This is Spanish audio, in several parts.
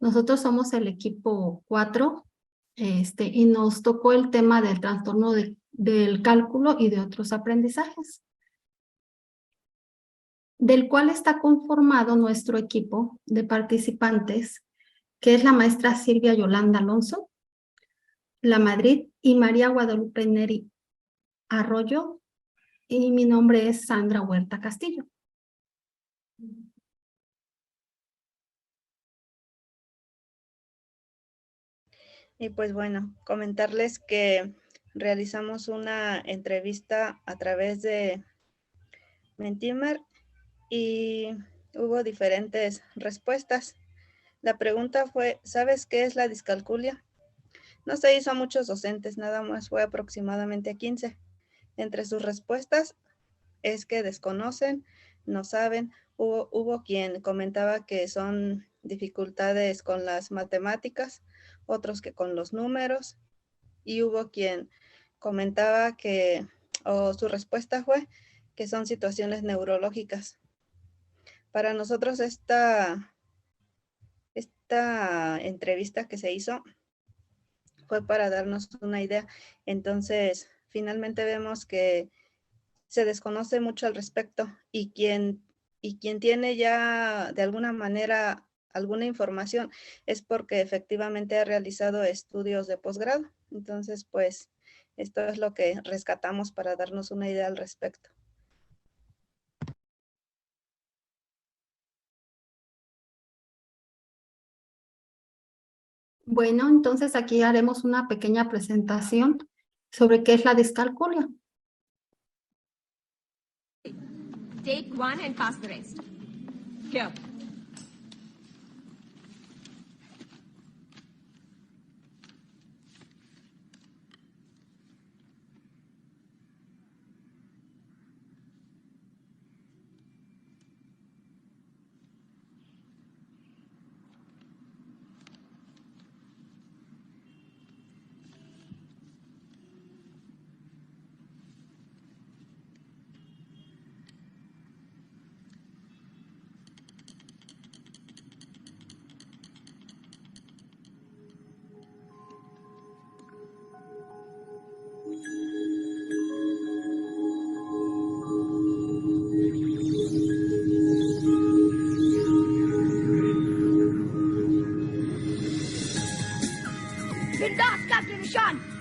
Nosotros somos el equipo 4 y nos tocó el tema del trastorno del cálculo y de otros aprendizajes, del cual está conformado nuestro equipo de participantes, que es la maestra Silvia Yolanda Alonso, la Madrid y María Guadalupe Neri Arroyo, y mi nombre es Sandra Huerta Castillo. Y pues bueno, comentarles que realizamos una entrevista a través de Mentimer y hubo diferentes respuestas. La pregunta fue, ¿sabes qué es la discalculia? No se hizo a muchos docentes, nada más fue aproximadamente a 15. Entre sus respuestas es que desconocen, no saben. Hubo quien comentaba que son dificultades con las matemáticas, otros que con los números, y hubo quien comentaba que, o su respuesta fue, que son situaciones neurológicas. Para nosotros esta entrevista que se hizo fue para darnos una idea. Entonces, finalmente vemos que se desconoce mucho al respecto y quien tiene ya de alguna manera alguna información es porque efectivamente ha realizado estudios de posgrado. Entonces, pues, esto es lo que rescatamos para darnos una idea al respecto. Bueno, entonces aquí haremos una pequeña presentación sobre qué es la discalculia. Take one and pass the rest. Here.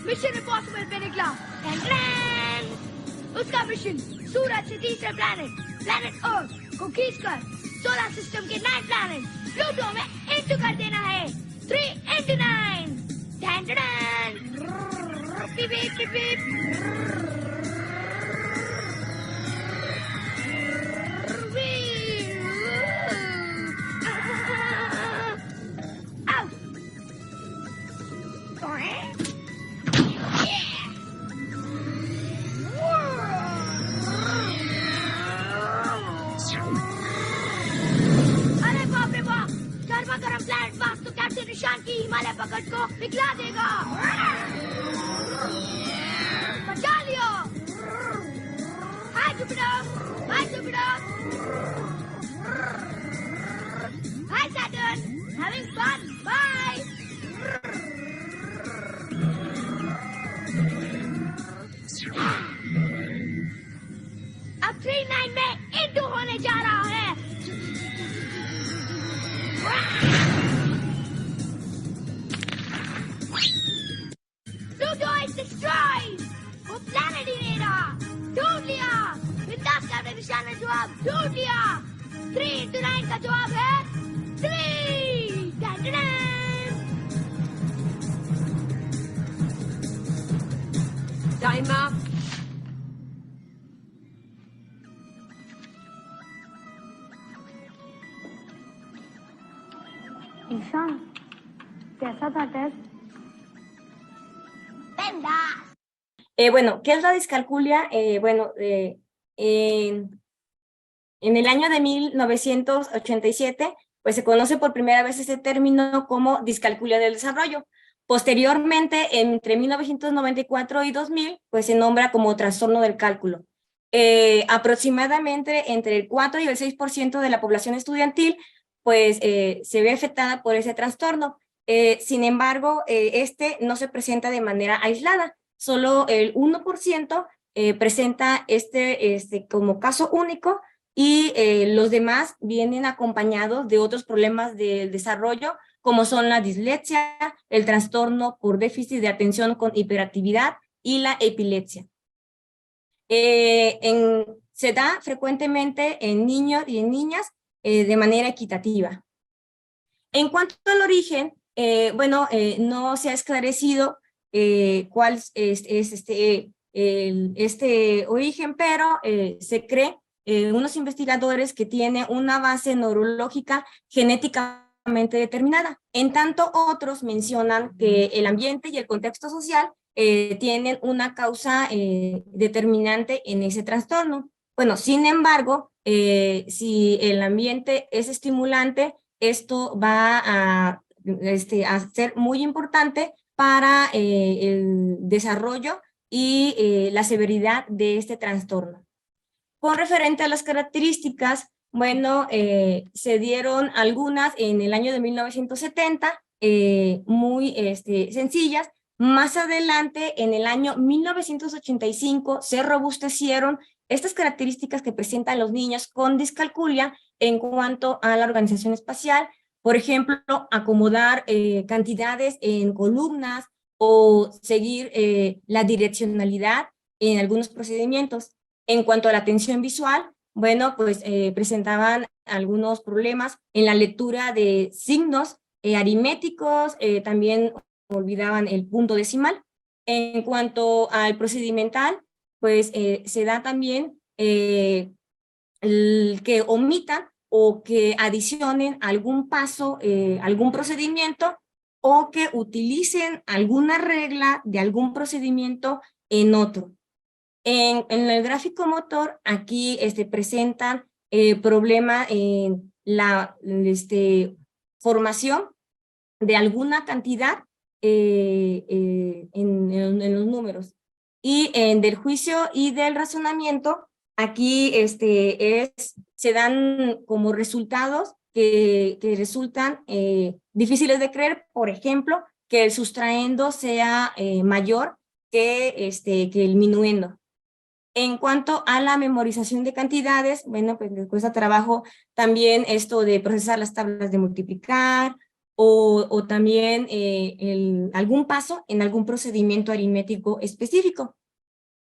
Mission impossible पे निकला उसका मिशन सूरज से तीसरे planet earth को खींचकर solar system के 9 planet Pluto में इंटू कर देना है 3 into 9 बीप बीप बीप निशान की हिमालय पकड़ को निकला देगा बचा लियो हाय जुपिटर हाय सैटर्न हैविंग फन बाय अब 3-9 में इंटू होने जा रहा है destroyed! वो planet ही नहीं रहा ढूंढ लिया विदास का निशान में जवाब ढूंढ लिया 3 into 9 का जवाब है 3 Time up. ईशान कैसा था test Bueno, ¿qué es la discalculia? En el año de 1987, pues se conoce por primera vez este término como discalculia del desarrollo. Posteriormente, entre 1994 y 2000, pues se nombra como trastorno del cálculo. Aproximadamente entre el 4 y el 6% de la población estudiantil pues se ve afectada por ese trastorno. Sin embargo, este no se presenta de manera aislada, solo el 1% presenta como caso único y los demás vienen acompañados de otros problemas del desarrollo, como son la dislexia, el trastorno por déficit de atención con hiperactividad y la epilepsia. Se da frecuentemente en niños y en niñas de manera equitativa. En cuanto al origen, no se ha esclarecido cuál es este origen, pero se cree, unos investigadores, que tiene una base neurológica genéticamente determinada. En tanto, otros mencionan que el ambiente y el contexto social tienen una causa determinante en ese trastorno. Bueno, sin embargo, si el ambiente es estimulante, esto va a ser muy importante para el desarrollo y la severidad de este trastorno. Con referente a las características, bueno, se dieron algunas en el año de 1970, muy sencillas. Más adelante, en el año 1985, se robustecieron estas características que presentan los niños con discalculia en cuanto a la organización espacial. Por ejemplo, acomodar cantidades en columnas o seguir la direccionalidad en algunos procedimientos. En cuanto a la atención visual, bueno, pues presentaban algunos problemas en la lectura de signos aritméticos, también olvidaban el punto decimal. En cuanto al procedimental, pues se da también que omitan o que adicionen algún paso, algún procedimiento, o que utilicen alguna regla de algún procedimiento en otro. En el gráfico motor, aquí presentan problema en la formación de alguna cantidad en los números. Y del juicio y del razonamiento, aquí se dan como resultados que resultan difíciles de creer. Por ejemplo, que el sustraendo sea mayor que el minuendo. En cuanto a la memorización de cantidades, bueno, pues les cuesta trabajo también esto de procesar las tablas de multiplicar o también algún paso en algún procedimiento aritmético específico.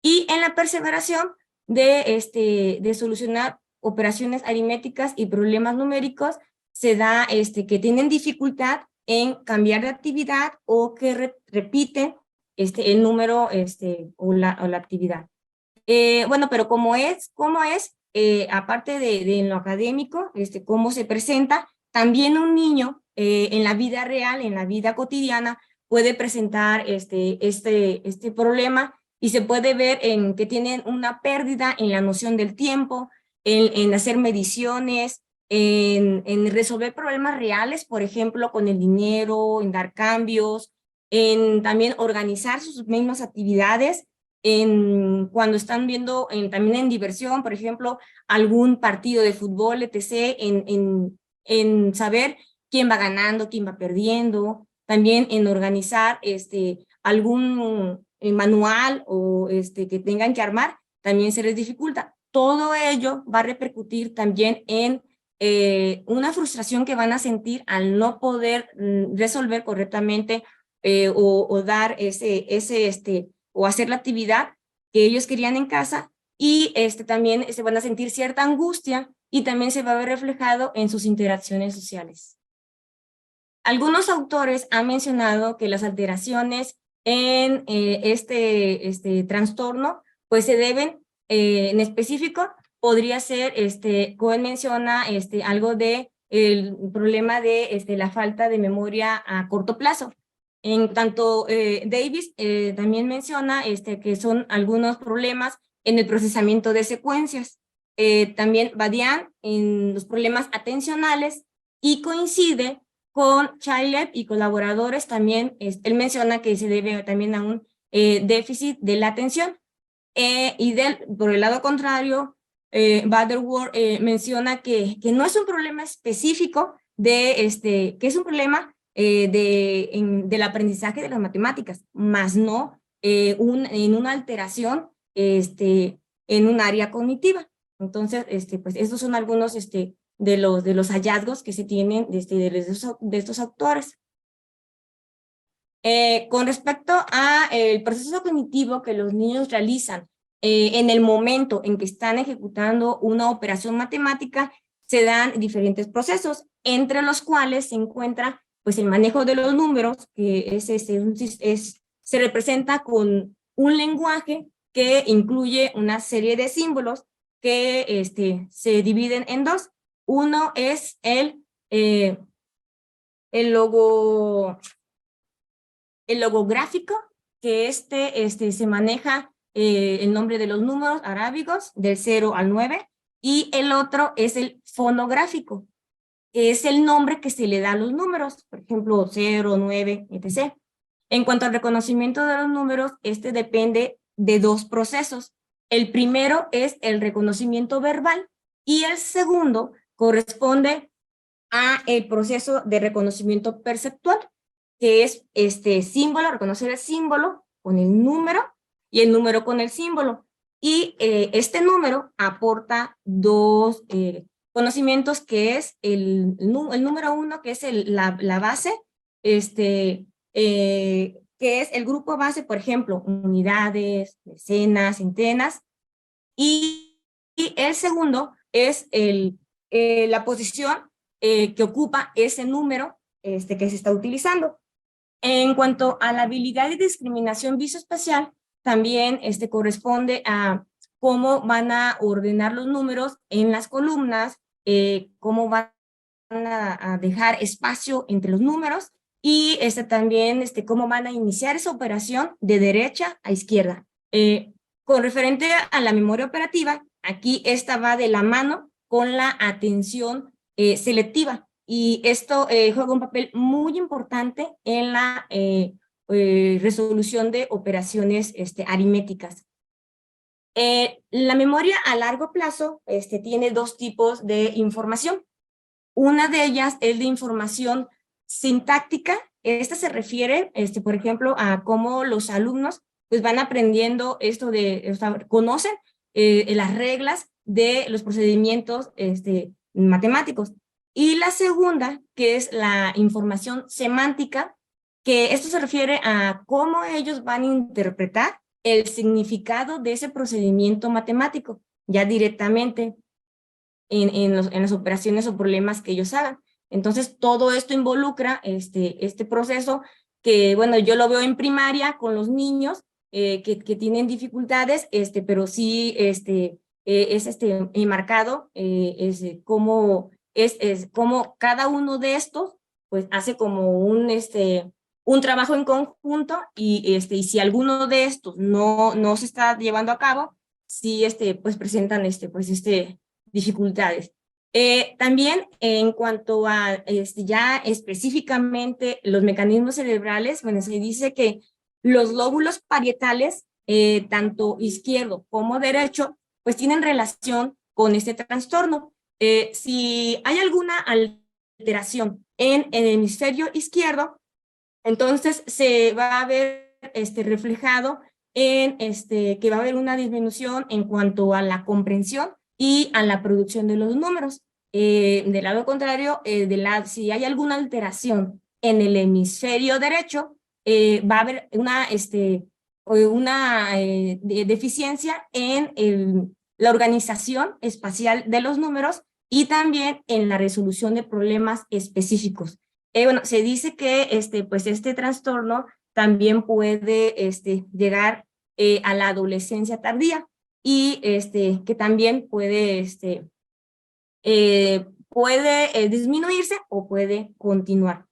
Y en la perseveración de solucionar operaciones aritméticas y problemas numéricos, se da que tienen dificultad en cambiar de actividad o que repiten el número o la actividad. Bueno, pero ¿cómo es? Aparte de lo académico, cómo se presenta, también un niño en la vida real, en la vida cotidiana, puede presentar este problema, y se puede ver en que tienen una pérdida en la noción del tiempo, en hacer mediciones, en resolver problemas reales, por ejemplo, con el dinero, en dar cambios, en también organizar sus mismas actividades, cuando están viendo también en diversión, por ejemplo, algún partido de fútbol, etc., en saber quién va ganando, quién va perdiendo, también en organizar algún manual o que tengan que armar, también se les dificulta. Todo ello va a repercutir también en una frustración que van a sentir al no poder resolver correctamente o dar o hacer la actividad que ellos querían en casa, y también se van a sentir cierta angustia, y también se va a ver reflejado en sus interacciones sociales. Algunos autores han mencionado que las alteraciones en trastorno pues se deben, en específico, podría ser, Cohen menciona algo de el problema de la falta de memoria a corto plazo. En tanto, Davis también menciona que son algunos problemas en el procesamiento de secuencias. También Badian en los problemas atencionales, y coincide con Chaileb y colaboradores también. Él menciona que se debe también a un déficit de la atención. Y por el lado contrario, Butterworth menciona que no es un problema específico que es un problema del aprendizaje de las matemáticas, más no en una alteración en un área cognitiva. Entonces, pues estos son algunos de los hallazgos que se tienen de estos autores. Con respecto a el proceso cognitivo que los niños realizan en el momento en que están ejecutando una operación matemática, se dan diferentes procesos, entre los cuales se encuentra pues el manejo de los números, que se representa con un lenguaje que incluye una serie de símbolos que se dividen en dos. Uno es el logográfico, que se maneja el nombre de los números arábigos del 0 al 9, y el otro es el fonográfico, que es el nombre que se le da a los números, por ejemplo, 0, 9, etc. En cuanto al reconocimiento de los números, depende de dos procesos. El primero es el reconocimiento verbal y el segundo corresponde a el proceso de reconocimiento perceptual, que es reconocer el símbolo con el número y el número con el símbolo. Y este número aporta dos conocimientos, que es el número uno, que es la base, que es el grupo base, por ejemplo, unidades, decenas, centenas, y el segundo es la posición que ocupa ese número que se está utilizando. En cuanto a la habilidad de discriminación visoespacial, también corresponde a cómo van a ordenar los números en las columnas, cómo van a dejar espacio entre los números, y también cómo van a iniciar esa operación de derecha a izquierda. Con referente a la memoria operativa, aquí esta va de la mano con la atención selectiva, y esto juega un papel muy importante en la resolución de operaciones aritméticas. La memoria a largo plazo tiene dos tipos de información. Una de ellas es de información sintáctica. Esta se refiere, por ejemplo, a cómo los alumnos pues van aprendiendo conocen las reglas de los procedimientos matemáticos. Y la segunda, que es la información semántica, que esto se refiere a cómo ellos van a interpretar el significado de ese procedimiento matemático, ya directamente en las operaciones o problemas que ellos hagan. Entonces, todo esto involucra este proceso que, bueno, yo lo veo en primaria con los niños que tienen dificultades, pero sí es marcado cómo como cada uno de estos pues hace como un trabajo en conjunto, y si alguno de estos no se está llevando a cabo, sí pues presentan dificultades. También en cuanto a ya específicamente los mecanismos cerebrales, bueno, se dice que los lóbulos parietales, tanto izquierdo como derecho, pues tienen relación con este trastorno. Si hay alguna alteración en el hemisferio izquierdo, entonces se va a ver reflejado en que va a haber una disminución en cuanto a la comprensión y a la producción de los números. Del lado contrario, si hay alguna alteración en el hemisferio derecho, va a haber una deficiencia en la organización espacial de los números y también en la resolución de problemas específicos. Bueno, se dice que pues este trastorno también puede llegar a la adolescencia tardía, y que también puede disminuirse o puede continuar.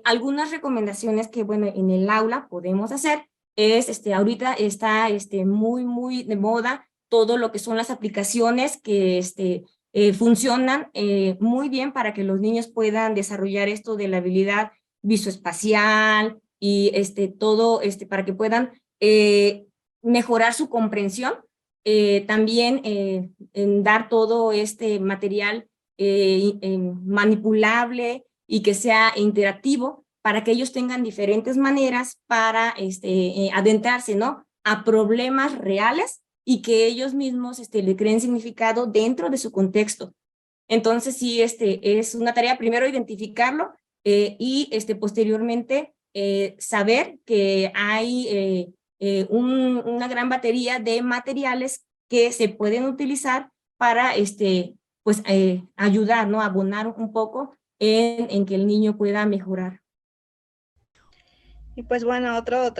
Algunas recomendaciones que, bueno, en el aula podemos hacer es, ahorita está muy de moda todo lo que son las aplicaciones que funcionan muy bien para que los niños puedan desarrollar esto de la habilidad visoespacial y todo para que puedan mejorar su comprensión. también en dar todo este material manipulable y que sea interactivo para que ellos tengan diferentes maneras para adentrarse, ¿no?, a problemas reales y que ellos mismos le creen significado dentro de su contexto. Entonces, sí, es una tarea primero identificarlo y posteriormente saber que hay una gran batería de materiales que se pueden utilizar para pues, ayudar, ¿no?, abonar un poco en que el niño pueda mejorar. Y pues bueno, otro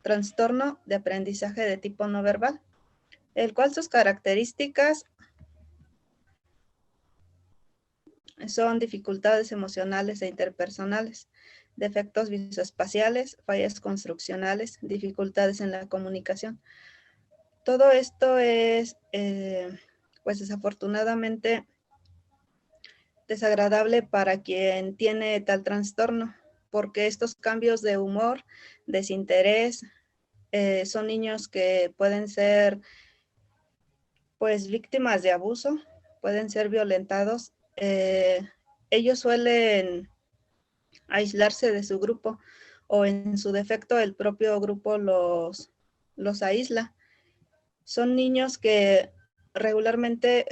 trastorno de aprendizaje de tipo no verbal, el cual sus características son dificultades emocionales e interpersonales, defectos visoespaciales, fallas construccionales, dificultades en la comunicación. Todo esto es, pues desafortunadamente, desagradable para quien tiene tal trastorno, porque estos cambios de humor, desinterés, son niños que pueden ser pues víctimas de abuso, pueden ser violentados. Ellos suelen aislarse de su grupo o en su defecto el propio grupo los aísla. Son niños que regularmente,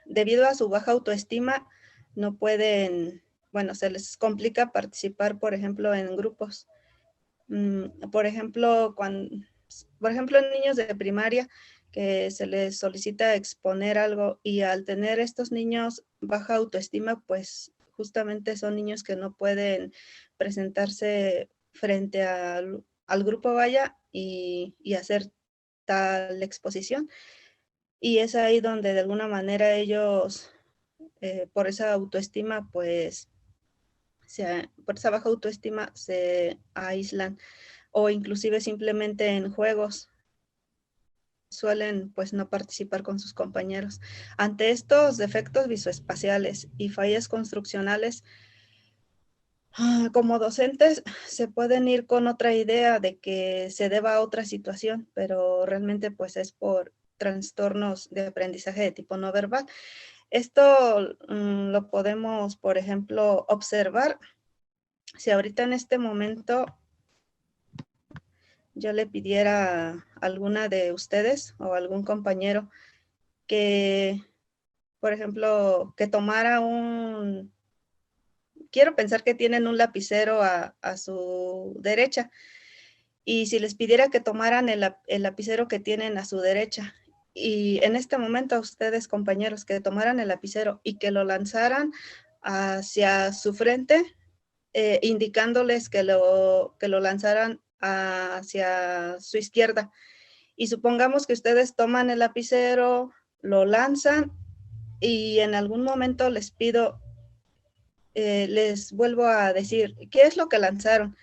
debido a su baja autoestima, no pueden, bueno, se les complica participar, por ejemplo, en grupos. Por ejemplo, en niños de primaria que se les solicita exponer algo y al tener estos niños baja autoestima, pues justamente son niños que no pueden presentarse frente al grupo vaya y hacer tal exposición. Y es ahí donde de alguna manera ellos, por esa autoestima, pues, por esa baja autoestima se aíslan o inclusive simplemente en juegos suelen pues no participar con sus compañeros. Ante estos defectos visoespaciales y fallas construccionales, como docentes se pueden ir con otra idea de que se deba a otra situación, pero realmente pues es por trastornos de aprendizaje de tipo no verbal. Esto lo podemos, por ejemplo, observar si ahorita en este momento yo le pidiera a alguna de ustedes o algún compañero que, por ejemplo, que tomara quiero pensar que tienen un lapicero a su derecha, y si les pidiera que tomaran el lapicero que tienen a su derecha, y en este momento a ustedes, compañeros, que tomaran el lapicero y que lo lanzaran hacia su frente, indicándoles que lo lanzaran hacia su izquierda. Y supongamos que ustedes toman el lapicero, lo lanzan y en algún momento les pido, les vuelvo a decir, ¿qué es lo que lanzaron?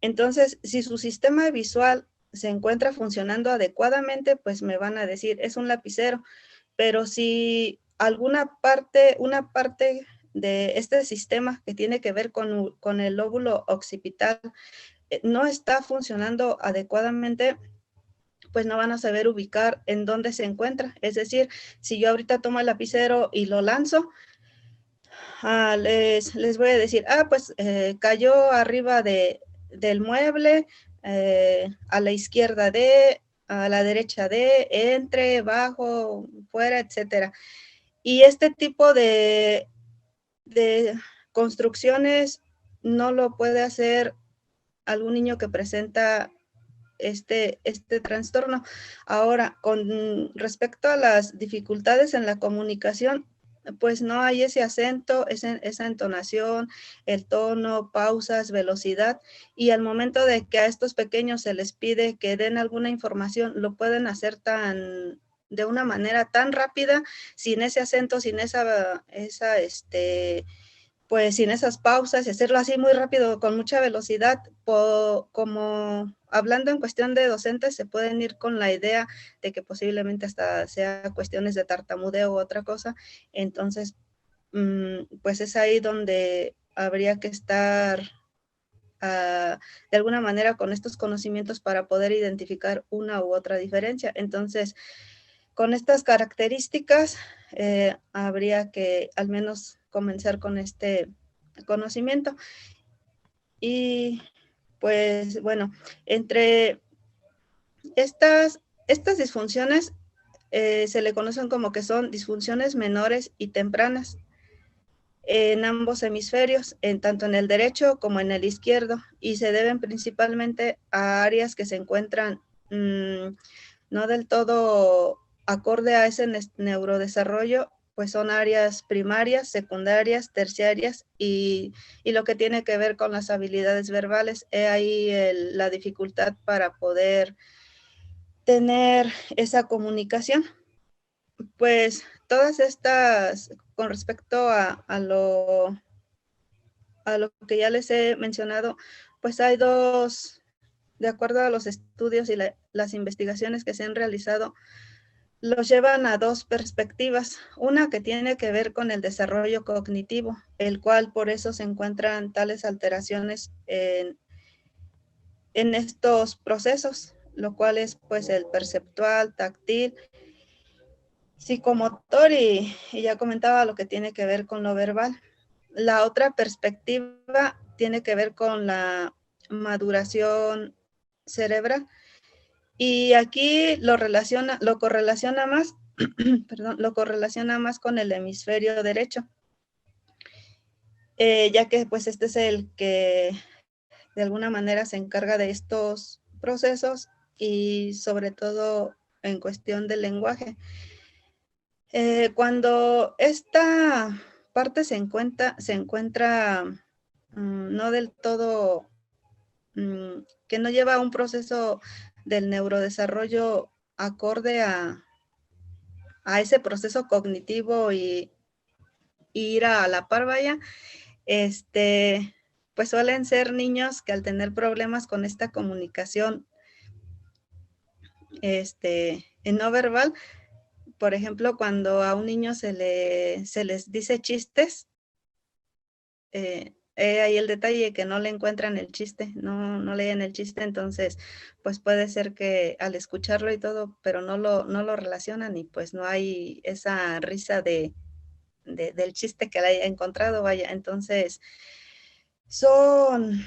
Entonces, si su sistema visual se encuentra funcionando adecuadamente, pues me van a decir, es un lapicero. Pero si una parte de este sistema que tiene que ver con el lóbulo occipital no está funcionando adecuadamente, pues no van a saber ubicar en dónde se encuentra. Es decir, si yo ahorita tomo el lapicero y lo lanzo, les voy a decir, pues cayó arriba del mueble, a la izquierda de, a la derecha de, entre, bajo, fuera, etcétera. Y este tipo de construcciones no lo puede hacer algún niño que presenta este trastorno. Ahora, con respecto a las dificultades en la comunicación, pues no hay ese acento, esa entonación, el tono, pausas, velocidad, y al momento de que a estos pequeños se les pide que den alguna información, lo pueden hacer de una manera tan rápida, sin ese acento, sin pues sin esas pausas y hacerlo así muy rápido, con mucha velocidad, como hablando en cuestión de docentes, se pueden ir con la idea de que posiblemente hasta sea cuestiones de tartamudeo u otra cosa. Entonces, pues es ahí donde habría que estar de alguna manera con estos conocimientos para poder identificar una u otra diferencia. Entonces, con estas características, habría que al menos comenzar con este conocimiento. Y pues bueno, entre estas disfunciones se le conocen como que son disfunciones menores y tempranas en ambos hemisferios, tanto en el derecho como en el izquierdo, y se deben principalmente a áreas que se encuentran no del todo acorde a ese neurodesarrollo, pues son áreas primarias, secundarias, terciarias y lo que tiene que ver con las habilidades verbales. Ahí la dificultad para poder tener esa comunicación. Pues todas estas, con respecto a lo que ya les he mencionado, pues hay dos, de acuerdo a los estudios y las investigaciones que se han realizado, los llevan a dos perspectivas. Una que tiene que ver con el desarrollo cognitivo, el cual por eso se encuentran tales alteraciones en estos procesos, lo cual es pues el perceptual, táctil, psicomotor y ya comentaba lo que tiene que ver con lo verbal. La otra perspectiva tiene que ver con la maduración cerebral. Y aquí lo correlaciona más, lo correlaciona más con el hemisferio derecho, ya que pues este es el que de alguna manera se encarga de estos procesos y sobre todo en cuestión del lenguaje. Cuando esta parte se encuentra no del todo, que no lleva un proceso del neurodesarrollo acorde a ese proceso cognitivo y ir a la par, vaya, pues suelen ser niños que al tener problemas con esta comunicación en no verbal, por ejemplo, cuando a un niño se les dice chistes, ahí el detalle que no le encuentran el chiste, no leen el chiste, entonces pues puede ser que al escucharlo y todo, pero no lo relacionan y pues no hay esa risa del chiste que le haya encontrado, vaya. Entonces son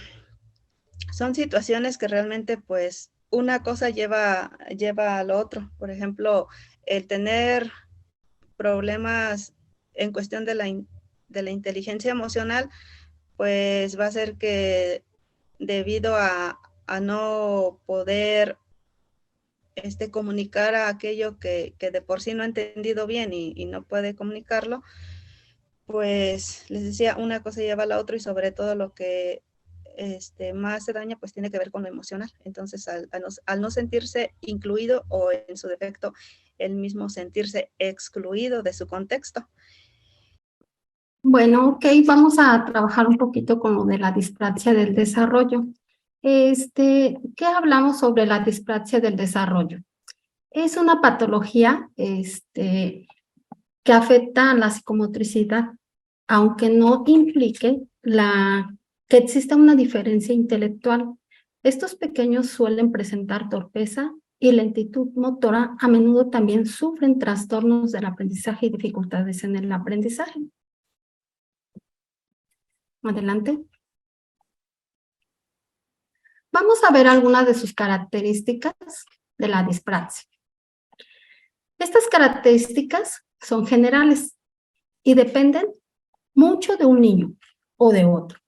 situaciones que realmente pues una cosa lleva a lo otro. Por ejemplo, el tener problemas en cuestión de la inteligencia emocional, pues va a ser que debido a no poder comunicar a aquello que de por sí no ha entendido bien y no puede comunicarlo, pues les decía, una cosa lleva a la otra y sobre todo lo que más se daña pues tiene que ver con lo emocional. Entonces al no sentirse incluido o en su defecto el mismo sentirse excluido de su contexto. Bueno, ok, vamos a trabajar un poquito con lo de la dispraxia del desarrollo. ¿Qué hablamos sobre la dispraxia del desarrollo? Es una patología que afecta a la psicomotricidad, aunque no implique que exista una diferencia intelectual. Estos pequeños suelen presentar torpeza y lentitud motora, a menudo también sufren trastornos del aprendizaje y dificultades en el aprendizaje. Adelante. Vamos a ver algunas de sus características de la dispraxia. Estas características son generales y dependen mucho de un niño o de otro.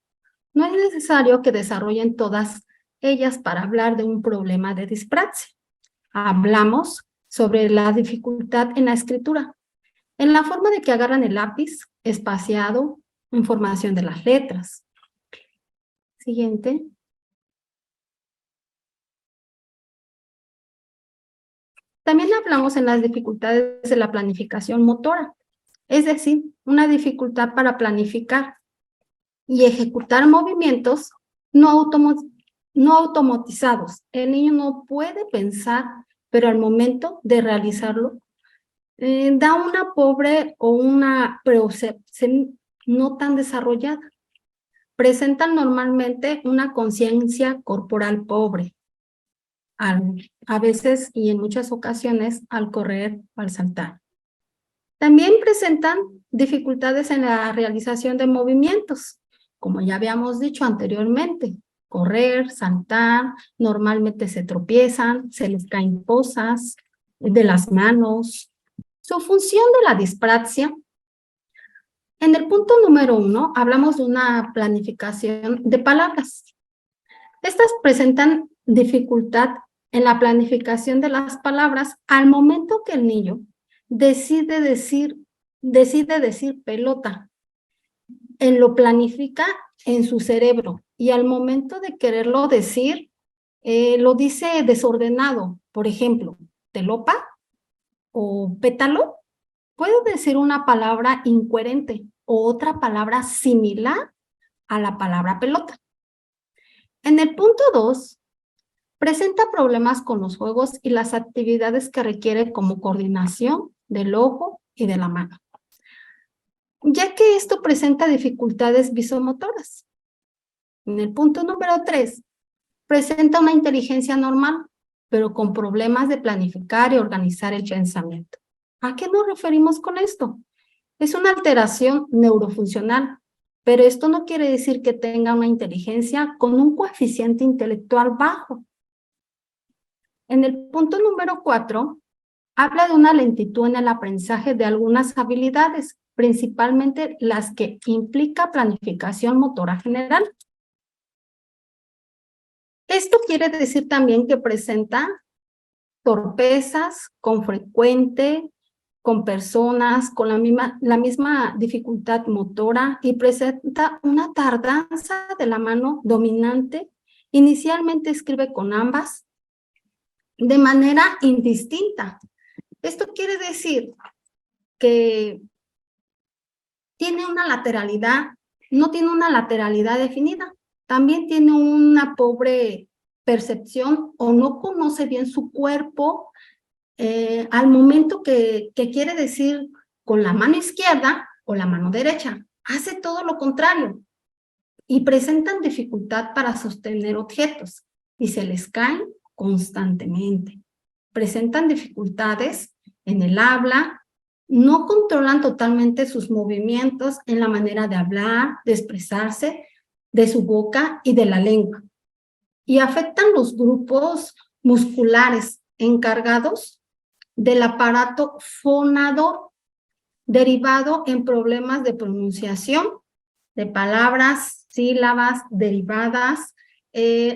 No es necesario que desarrollen todas ellas para hablar de un problema de dispraxia. Hablamos sobre la dificultad en la escritura, en la forma de que agarran el lápiz, espaciado, en formación de las letras. Siguiente. También hablamos en las dificultades de la planificación motora, es decir, una dificultad para planificar y ejecutar movimientos no automatizados. El niño no puede pensar, pero al momento de realizarlo, da una pobre o una percepción no tan desarrollada. presentan normalmente una conciencia corporal pobre, a veces y en muchas ocasiones al correr o al saltar. También presentan dificultades en la realización de movimientos, como ya habíamos dicho anteriormente. Correr, saltar, normalmente se tropiezan, se les caen cosas de las manos. Su función de la dispraxia. En el punto número 1 hablamos de una planificación de palabras. Estas presentan dificultad en la planificación de las palabras al momento que el niño decide decir pelota. Él lo planifica en su cerebro y al momento de quererlo decir, lo dice desordenado. Por ejemplo, telopa o pétalo, puedo decir una palabra incoherente o otra palabra similar a la palabra pelota. En el punto 2, presenta problemas con los juegos y las actividades que requiere como coordinación del ojo y de la mano, ya que esto presenta dificultades visomotoras. En el punto número 3, presenta una inteligencia normal, pero con problemas de planificar y organizar el pensamiento. ¿A qué nos referimos con esto? Es una alteración neurofuncional, pero esto no quiere decir que tenga una inteligencia con un coeficiente intelectual bajo. En el punto número 4, habla de una lentitud en el aprendizaje de algunas habilidades, principalmente las que implica planificación motora general. Esto quiere decir también que presenta torpezas con personas con la misma dificultad motora y presenta una tardanza de la mano dominante. Inicialmente escribe con ambas de manera indistinta. Esto quiere decir que tiene una lateralidad, no tiene una lateralidad definida. También tiene una pobre percepción o no conoce bien su cuerpo al momento que quiere decir con la mano izquierda o la mano derecha. Hace todo lo contrario y presentan dificultad para sostener objetos y se les caen constantemente. Presentan dificultades en el habla, no controlan totalmente sus movimientos en la manera de hablar, de expresarse, de su boca y de la lengua. Y afectan los grupos musculares encargados del aparato fonador, derivado en problemas de pronunciación de palabras, sílabas, derivadas,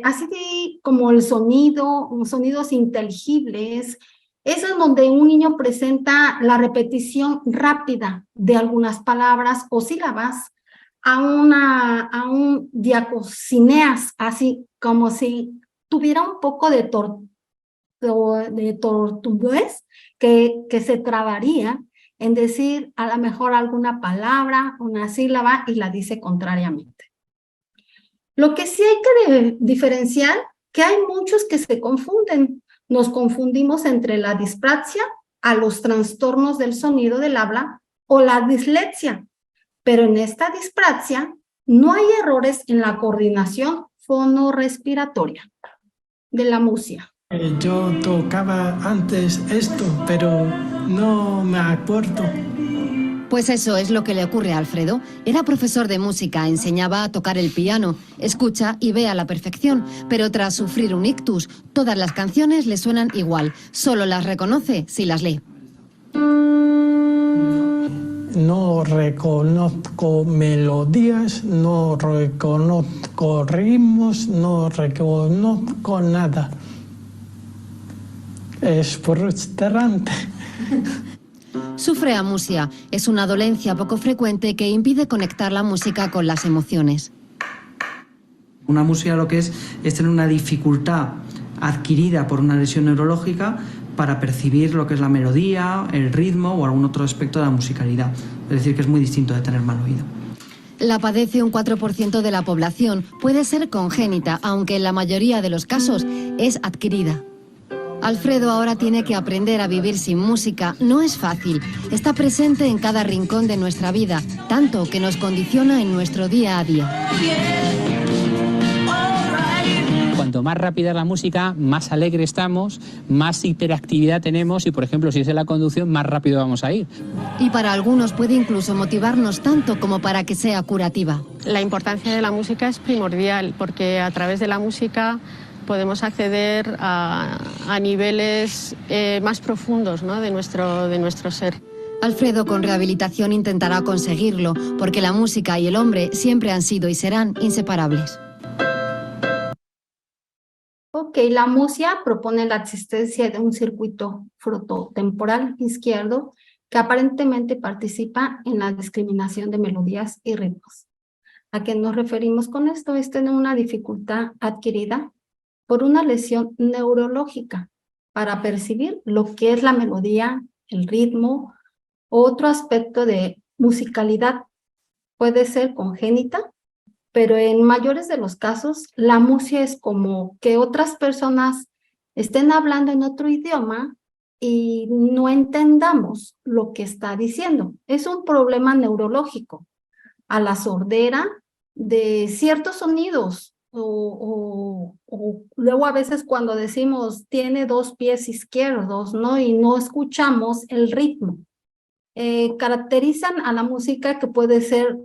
así como el sonido, sonidos inteligibles. Eso es donde un niño presenta la repetición rápida de algunas palabras o sílabas a un diacocineas, así como si tuviera un poco de tortuguez que se trabaría en decir a lo mejor alguna palabra, una sílaba y la dice contrariamente. Lo que sí hay que diferenciar, que hay muchos que se confunden. Nos confundimos entre la dispraxia a los trastornos del sonido del habla o la dislexia. Pero en esta dispraxia no hay errores en la coordinación fonorrespiratoria de la musia. Yo tocaba antes esto, pero no me acuerdo. Pues eso es lo que le ocurre a Alfredo. Era profesor de música, enseñaba a tocar el piano, escucha y ve a la perfección, pero tras sufrir un ictus, todas las canciones le suenan igual, solo las reconoce si las lee. No reconozco melodías, no reconozco ritmos, no reconozco nada. Es frustrante. Sufre amusia. Es una dolencia poco frecuente que impide conectar la música con las emociones. Una amusia lo que es tener una dificultad adquirida por una lesión neurológica para percibir lo que es la melodía, el ritmo o algún otro aspecto de la musicalidad. Es decir, que es muy distinto de tener mal oído. La padece un 4% de la población. Puede ser congénita, aunque en la mayoría de los casos es adquirida. Alfredo ahora tiene que aprender a vivir sin música. No es fácil. Está presente en cada rincón de nuestra vida, tanto que nos condiciona en nuestro día a día. Cuanto más rápida es la música, más alegre estamos, más hiperactividad tenemos y, por ejemplo, si es en la conducción, más rápido vamos a ir. Y para algunos puede incluso motivarnos tanto como para que sea curativa. La importancia de la música es primordial porque a través de la música podemos acceder a niveles más profundos, ¿no?, de nuestro ser. Alfredo con rehabilitación intentará conseguirlo, porque la música y el hombre siempre han sido y serán inseparables. Ok, la MUSIA propone la existencia de un circuito frontotemporal izquierdo que aparentemente participa en la discriminación de melodías y ritmos. ¿A qué nos referimos con esto? Es tener una dificultad adquirida por una lesión neurológica para percibir lo que es la melodía, el ritmo, otro aspecto de musicalidad. Puede ser congénita, pero en mayores de los casos, la MUSIA es como que otras personas estén hablando en otro idioma y no entendamos lo que está diciendo. Es un problema neurológico a la sordera de ciertos sonidos o luego a veces cuando decimos tiene dos pies izquierdos, ¿no? Y no escuchamos el ritmo. Caracterizan a la música que puede ser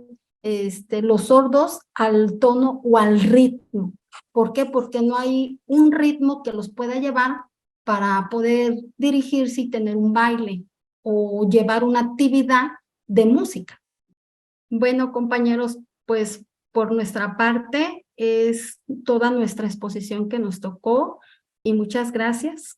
los sordos al tono o al ritmo. ¿Por qué? Porque no hay un ritmo que los pueda llevar para poder dirigirse y tener un baile o llevar una actividad de música. Bueno, compañeros, pues por nuestra parte es toda nuestra exposición que nos tocó y muchas gracias.